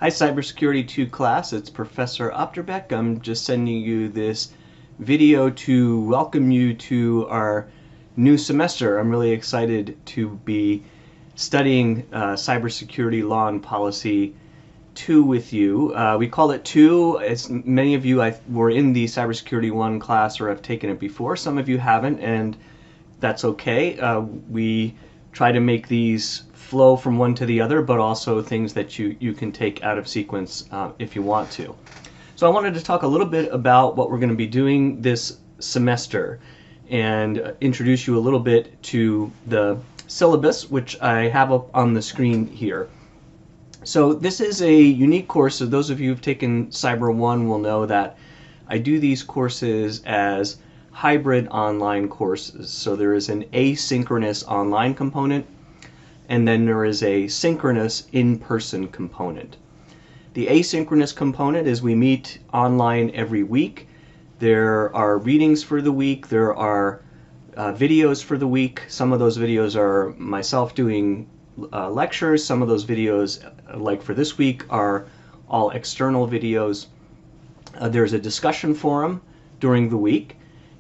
Hi, Cybersecurity 2 class. It's Professor Opterbeck. I'm just sending you this video to welcome you to our new semester. I'm really excited to be studying Cybersecurity Law and Policy 2 with you. We call it 2. As many of you were in the Cybersecurity 1 class or have taken it before. Some of you haven't, and that's okay. We try to make these flow from one to the other, but also things that you can take out of sequence if you want to. So I wanted to talk a little bit about what we're going to be doing this semester and introduce you a little bit to the syllabus, which I have up on the screen here. So this is a unique course, so those of you who've taken Cyber 1 will know that I do these courses as hybrid online courses. So there is an asynchronous online component, and then there is a synchronous in-person component. The asynchronous component is we meet online every week. There are readings for the week. There are videos for the week. Some of those videos are myself doing lectures. Some of those videos, like for this week, are all external videos. There's a discussion forum during the week,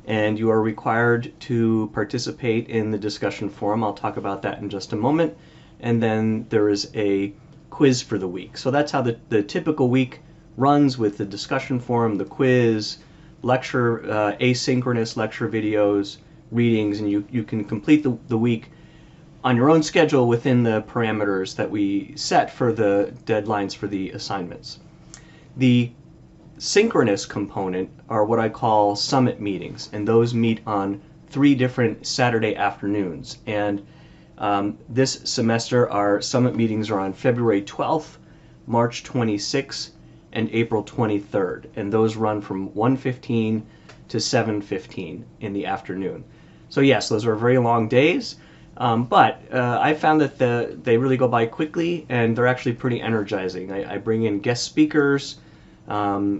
and you are required to participate in the discussion forum. I'll talk about that in just a moment. And then there is a quiz for the week. So that's how the typical week runs, with the discussion forum, the quiz, lecture, asynchronous lecture videos, readings, and you can complete the week on your own schedule within the parameters that we set for the deadlines for the assignments. The synchronous component are what I call summit meetings, and those meet on 3 different Saturday afternoons. And this semester our summit meetings are on February 12th, March 26th, and April 23rd, and those run from 1:15 to 7:15 in the afternoon. So yes, those are very long days, but I found that they really go by quickly, and they're actually pretty energizing. I bring in guest speakers.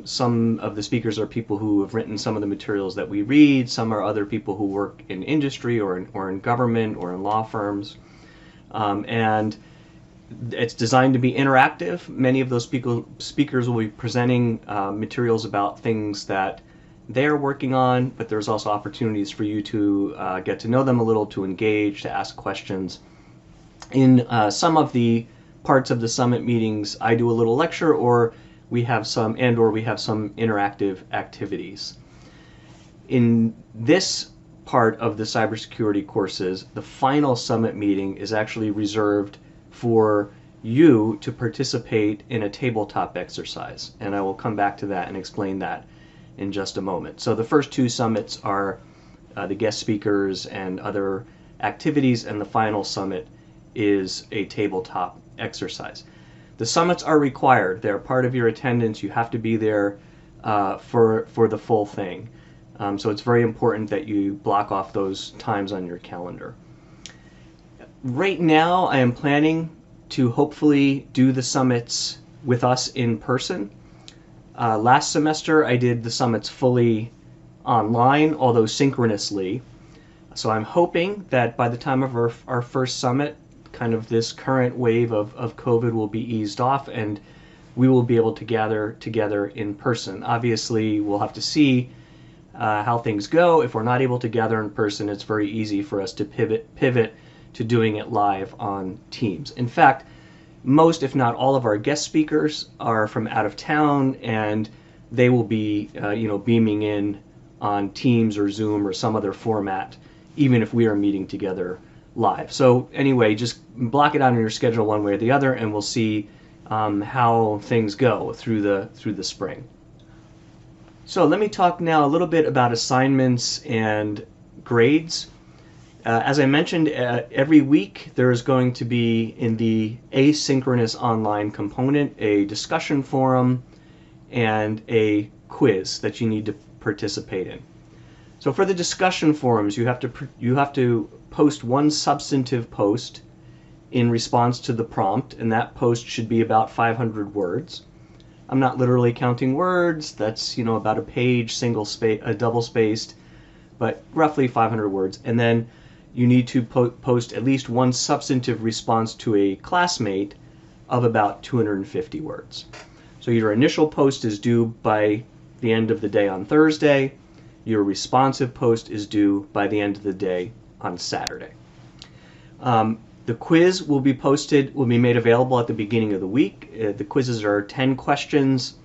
Some of the speakers are people who have written some of the materials that we read. Some are other people who work in industry or in government or in law firms. And it's designed to be interactive. Many of those speakers will be presenting materials about things that they're working on, but there's also opportunities for you to get to know them a little, to engage, to ask questions. In some of the parts of the summit meetings, I do a little lecture, or we have some interactive activities. In this part of the cybersecurity courses, the final summit meeting is actually reserved for you to participate in a tabletop exercise, and I will come back to that and explain that in just a moment. So the first 2 summits are the guest speakers and other activities, and the final summit is a tabletop exercise. The summits are required. They're part of your attendance. You have to be there for the full thing. So it's very important that you block off those times on your calendar. Right now, I am planning to hopefully do the summits with us in person. Last semester, I did the summits fully online, although synchronously. So I'm hoping that by the time of our first summit, kind of this current wave of COVID will be eased off, and we will be able to gather together in person. Obviously, we'll have to see how things go. If we're not able to gather in person, it's very easy for us to pivot to doing it live on Teams. In fact, most, if not all, of our guest speakers are from out of town, and they will be beaming in on Teams or Zoom or some other format, even if we are meeting together live. So anyway, just block it out on your schedule one way or the other, and we'll see how things go through the spring. So let me talk now a little bit about assignments and grades. As I mentioned, every week there is going to be, in the asynchronous online component, a discussion forum and a quiz that you need to participate in. So for the discussion forums, you have to post one substantive post in response to the prompt, and that post should be about 500 words. I'm not literally counting words. That's about a page, double spaced, but roughly 500 words. And then you need to post at least one substantive response to a classmate of about 250 words. So your initial post is due by the end of the day on Thursday. Your responsive post is due by the end of the day on Saturday. The quiz will be made available at the beginning of the week. The quizzes are 10 questions,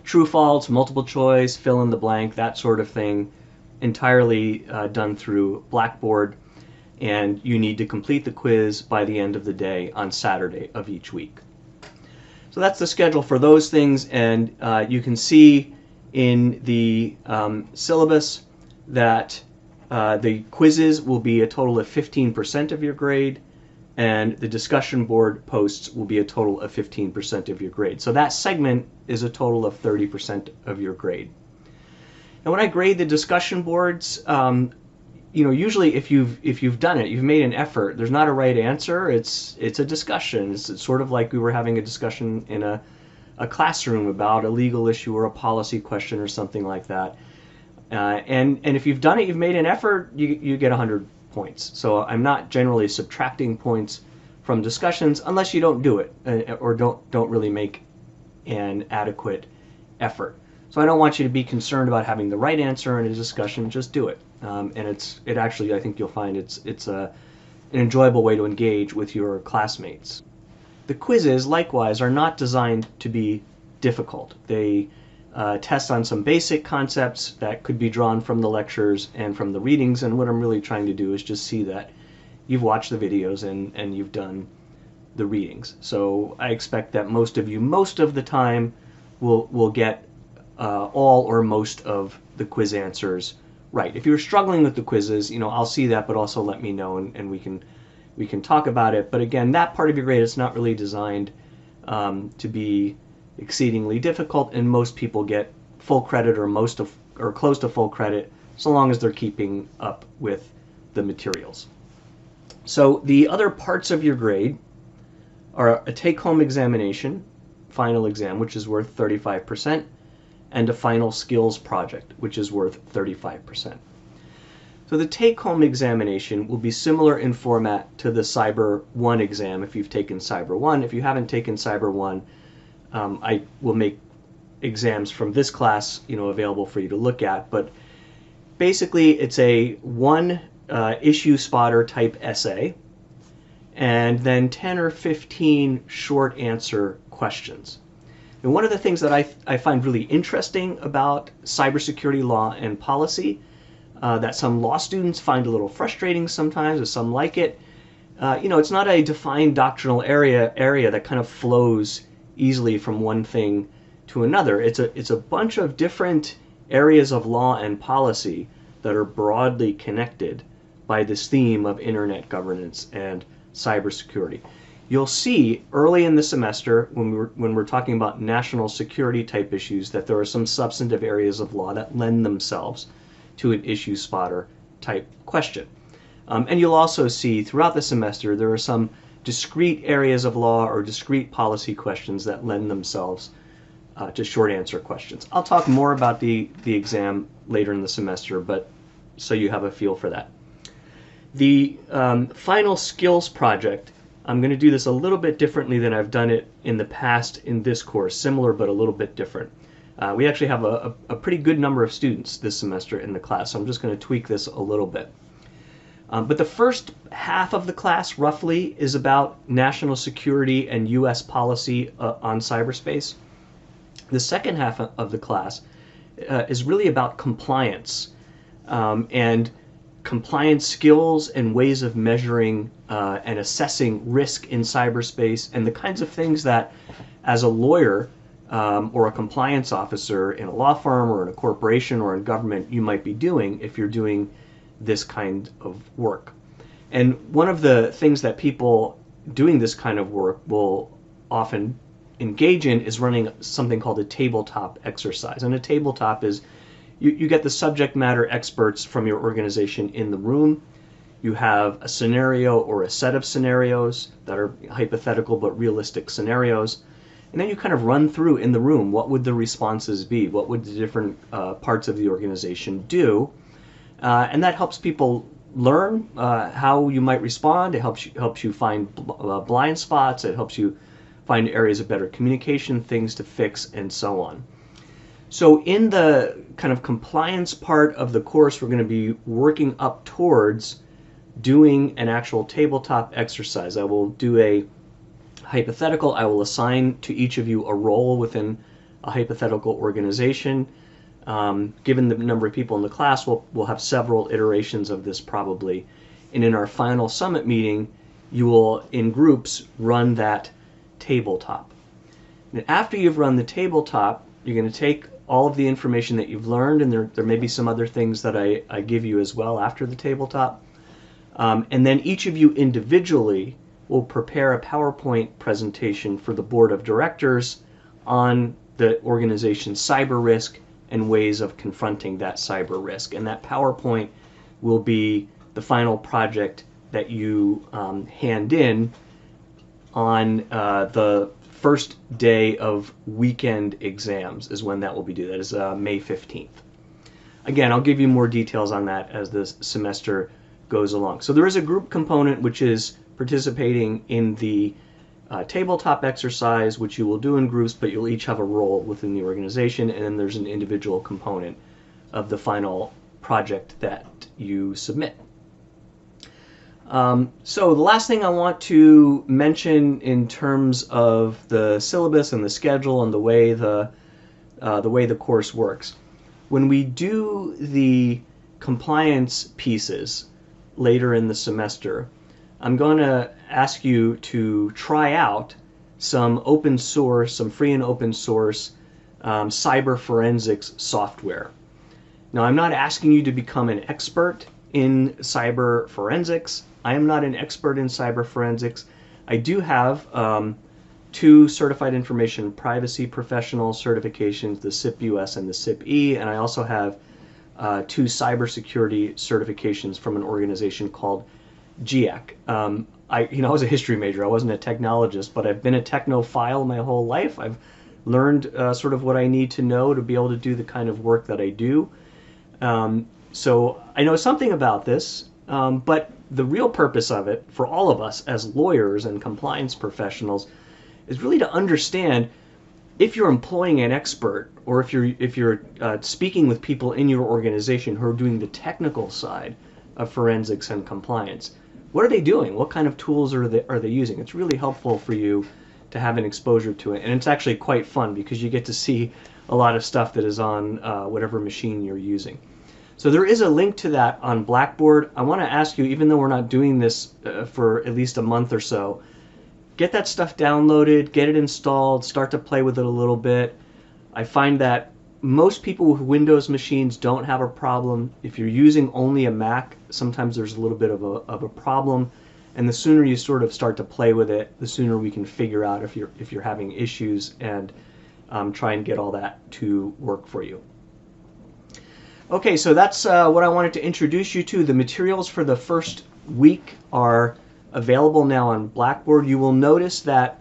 true, false, multiple choice, fill in the blank, that sort of thing, entirely done through Blackboard. And you need to complete the quiz by the end of the day on Saturday of each week. So that's the schedule for those things, and you can see in the syllabus that the quizzes will be a total of 15% of your grade, and the discussion board posts will be a total of 15% of your grade. So that segment is a total of 30% of your grade. And when I grade the discussion boards, usually if you've done it, you've made an effort. There's not a right answer. It's a discussion. It's sort of like we were having a discussion in a classroom about a legal issue or a policy question or something like that. And if you've done it, you've made an effort, you get 100 points. So I'm not generally subtracting points from discussions unless you don't do it or don't really make an adequate effort. So I don't want you to be concerned about having the right answer in a discussion. Just do it. And it actually, I think you'll find it's an enjoyable way to engage with your classmates. The quizzes, likewise, are not designed to be difficult. They test on some basic concepts that could be drawn from the lectures and from the readings, and what I'm really trying to do is just see that you've watched the videos and you've done the readings. So I expect that most of you, most of the time, will get all or most of the quiz answers right. If you're struggling with the quizzes, I'll see that, but also let me know, and we can talk about it. But again, that part of your grade is not really designed to be exceedingly difficult, and most people get full credit or close to full credit, so long as they're keeping up with the materials. So the other parts of your grade are a take-home examination, final exam, which is worth 35%, and a final skills project, which is worth 35%. So the take-home examination will be similar in format to the Cyber 1 exam if you've taken Cyber 1. If you haven't taken Cyber 1, I will make exams from this class available for you to look at. But basically, it's a one issue spotter type essay, and then 10 or 15 short answer questions. And one of the things that I find really interesting about cybersecurity law and policy, that some law students find a little frustrating sometimes, or some like it, it's not a defined doctrinal area that kind of flows easily from one thing to another. It's a bunch of different areas of law and policy that are broadly connected by this theme of internet governance and cybersecurity. You'll see early in the semester when we're talking about national security type issues that there are some substantive areas of law that lend themselves to an issue spotter type question. And you'll also see throughout the semester there are some discrete areas of law or discrete policy questions that lend themselves to short answer questions. I'll talk more about the exam later in the semester, but so you have a feel for that. The final skills project, I'm going to do this a little bit differently than I've done it in the past in this course, similar but a little bit different. We actually have a pretty good number of students this semester in the class, so I'm just going to tweak this a little bit. But the first half of the class, roughly, is about national security and U.S. policy on cyberspace. The second half of the class is really about compliance and compliance skills and ways of measuring and assessing risk in cyberspace, and the kinds of things that, as a lawyer or a compliance officer in a law firm or in a corporation or in government, you might be doing if you're doing this kind of work. And one of the things that people doing this kind of work will often engage in is running something called a tabletop exercise. And a tabletop is you get the subject matter experts from your organization in the room. You have a scenario or a set of scenarios that are hypothetical but realistic scenarios. And then you kind of run through in the room, what would the responses be? What would the different parts of the organization do? And that helps people learn how you might respond. It helps you find blind spots. It helps you find areas of better communication, things to fix, and so on. So in the kind of compliance part of the course, we're going to be working up towards doing an actual tabletop exercise. I will do a hypothetical. I will assign to each of you a role within a hypothetical organization. Given the number of people in the class, we'll have several iterations of this probably. And in our final summit meeting, you will, in groups, run that tabletop. And after you've run the tabletop, you're going to take all of the information that you've learned, and there may be some other things that I give you as well after the tabletop. And then each of you individually will prepare a PowerPoint presentation for the board of directors on the organization's cyber risk and ways of confronting that cyber risk. And that PowerPoint will be the final project that you hand in on the first day of weekend exams is when that will be due. That is May 15th. Again, I'll give you more details on that as this semester goes along. So there is a group component which is participating in the tabletop exercise, which you will do in groups, but you'll each have a role within the organization, and then there's an individual component of the final project that you submit. So the last thing I want to mention in terms of the syllabus and the schedule and the way the course works. When we do the compliance pieces later in the semester, I'm going to ask you to try out some open source, some free and open source cyber forensics software. Now, I'm not asking you to become an expert in cyber forensics. I am not an expert in cyber forensics. I do have 2 certified information privacy professional certifications, the CIP-US and the CIP-E, and I also have 2 cybersecurity certifications from an organization called GIAC. I was a history major. I wasn't a technologist, but I've been a technophile my whole life. I've learned sort of what I need to know to be able to do the kind of work that I do. So I know something about this, but the real purpose of it for all of us as lawyers and compliance professionals is really to understand if you're employing an expert or if you're speaking with people in your organization who are doing the technical side of forensics and compliance. What are they doing? What kind of tools are they using? It's really helpful for you to have an exposure to it, and it's actually quite fun because you get to see a lot of stuff that is on whatever machine you're using. So there is a link to that on Blackboard. I want to ask you, even though we're not doing this for at least a month or so, get that stuff downloaded, get it installed, start to play with it a little bit. I find that most people with Windows machines don't have a problem. If you're using only a Mac, sometimes there's a little bit of a problem. And the sooner you sort of start to play with it, the sooner we can figure out if you're having issues and try and get all that to work for you. Okay, so that's what I wanted to introduce you to. The materials for the first week are available now on Blackboard. You will notice that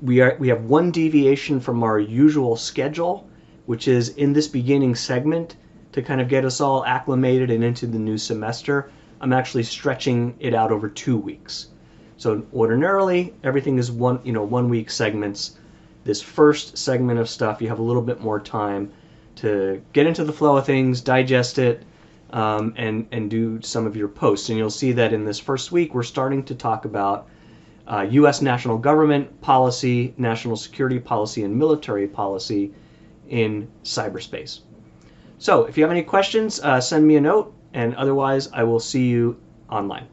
we have one deviation from our usual schedule, which is in this beginning segment to kind of get us all acclimated and into the new semester. I'm actually stretching it out over 2 weeks. So ordinarily, everything is one week segments. This first segment of stuff, you have a little bit more time to get into the flow of things, digest it, and do some of your posts. And you'll see that in this first week, we're starting to talk about U.S. national government policy, national security policy, and military policy in cyberspace. So if you have any questions, send me a note, and otherwise I will see you online.